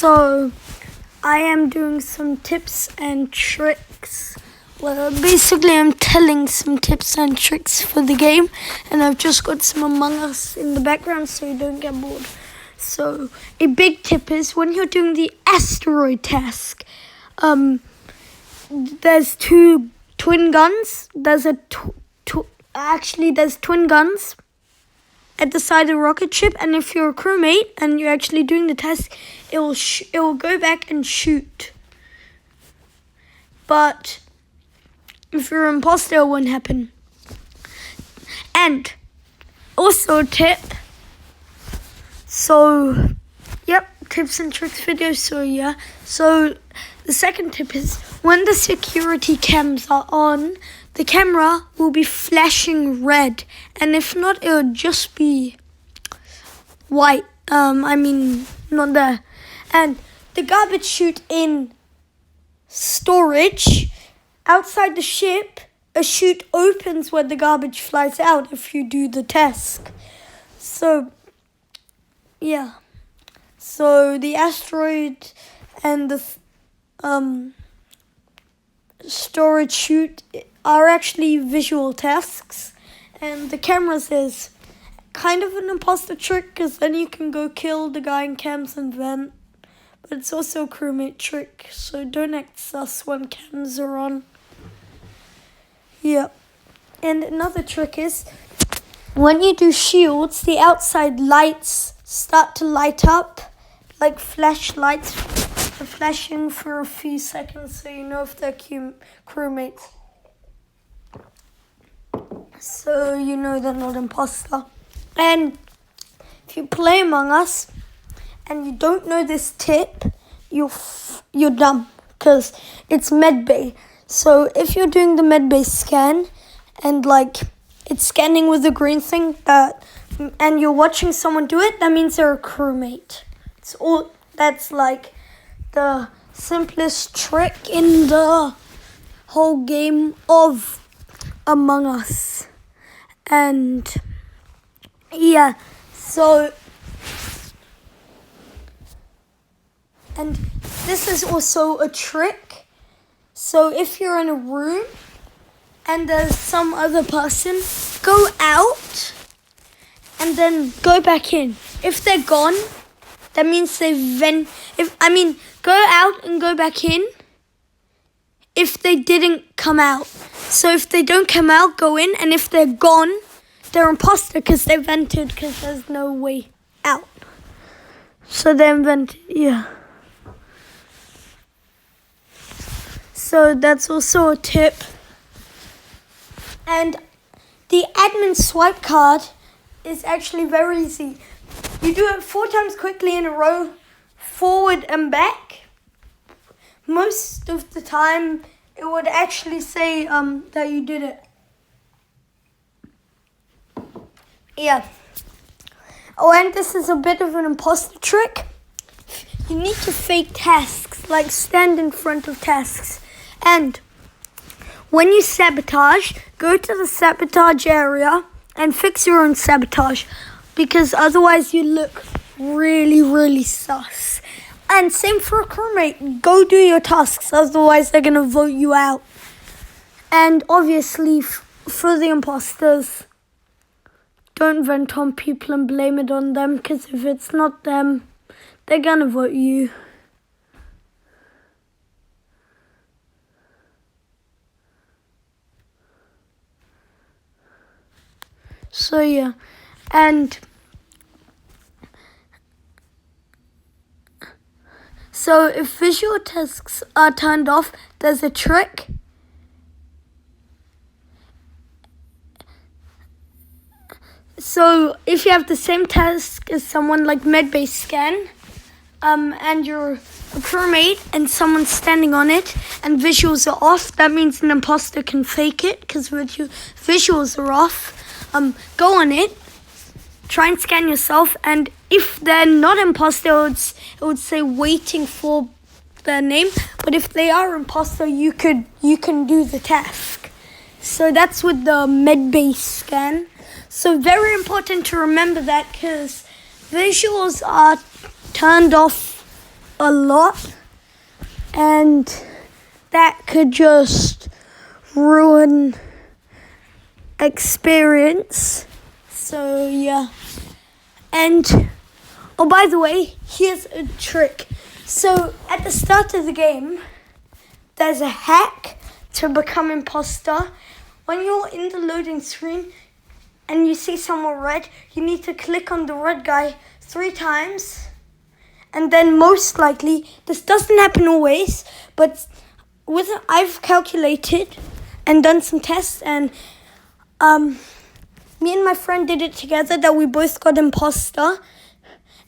So, I am doing some tips and tricks. Well, basically I'm telling some tips and tricks for the game, and I've just got some Among Us in the background so you don't get bored. So, a big tip is when you're doing the asteroid task, there's two twin guns. There's twin guns at the side of the rocket ship, and if you're a crewmate and you're actually doing the task, it will go back and shoot. But if you're an imposter, it won't happen. And also a tip. So, tips and tricks video. So the second tip is when the security cams are on, the camera will be flashing red, and if not, it will just be white. Not there. And the garbage chute in storage outside the ship, a chute opens where the garbage flies out if you do the task. So the asteroid and the storage chute are actually visual tasks, and the cameras is kind of an imposter trick because then you can go kill the guy in cams and vent, but it's also a crewmate trick, so don't act sus when cams are on. And another trick is when you do shields, the outside lights start to light up like flashlights, flashing for a few seconds so you know if they're crewmates. So you know they're not imposter. And if you play Among Us and you don't know this tip, you're dumb because it's medbay. So if you're doing the medbay scan and it's scanning with the green thing and you're watching someone do it, that means they're a crewmate. That's the simplest trick in the whole game of Among Us. And and this is also a trick. So if you're in a room and there's some other person, go out and then go back in. If they're gone, that means go out and go back in if they didn't come out. So if they don't come out, go in, and if they're gone, they're imposter because they vented because there's no way out. So they invented, So that's also a tip. And the admin swipe card is actually very easy. You do it 4 times quickly in a row, forward and back. Most of the time, it would actually say that you did it. Oh, and this is a bit of an imposter trick. You need to fake tasks, like stand in front of tasks. And when you sabotage, go to the sabotage area and fix your own sabotage, because otherwise you look really, really sus. And same for a crewmate. Go do your tasks, otherwise they're going to vote you out. And obviously, for the imposters, don't vent on people and blame it on them, because if it's not them, they're going to vote you. So and so if visual tasks are turned off, there's a trick. So if you have the same task as someone like medbay scan, and you're a crewmate and someone's standing on it and visuals are off, that means an imposter can fake it because visuals are off. Go on it, try and scan yourself, and if they're not imposter, it would say waiting for their name. But if they are imposter, you can do the task. So that's with the medbay scan. So very important to remember that, because visuals are turned off a lot, and that could just ruin experience. So yeah. And oh, by the way, here's a trick. So at the start of the game, there's a hack to become imposter. When you're in the loading screen and you see someone red, you need to click on the red guy 3 times. And then most likely, this doesn't happen always, but I've calculated and done some tests, and me and my friend did it together that we both got imposter,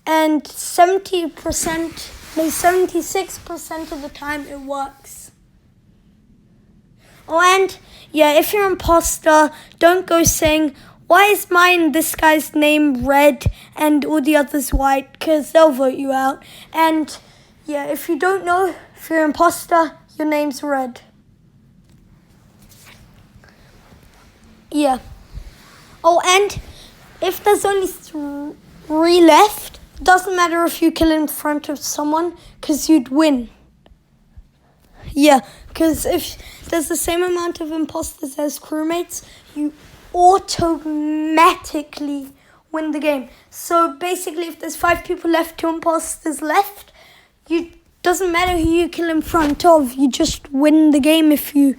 and 76% of the time it works. Oh, and yeah, if you're imposter, don't go saying, why is this guy's name red and all the others white? Because they'll vote you out. And yeah, if you don't know, if you're imposter, your name's red. Yeah. Oh, and if there's only 3 left, it doesn't matter if you kill in front of someone, because you'd win. Yeah, because if there's the same amount of imposters as crewmates, you automatically win the game. So basically, if there's 5 people left, 2 imposters left, doesn't matter who you kill in front of, you just win the game if you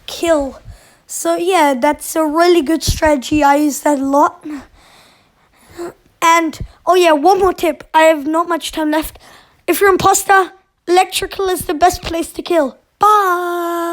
kill. So yeah, that's a really good strategy. I use that a lot. And oh yeah, one more tip. I have not much time left. If you're imposter, electrical is the best place to kill. Bye.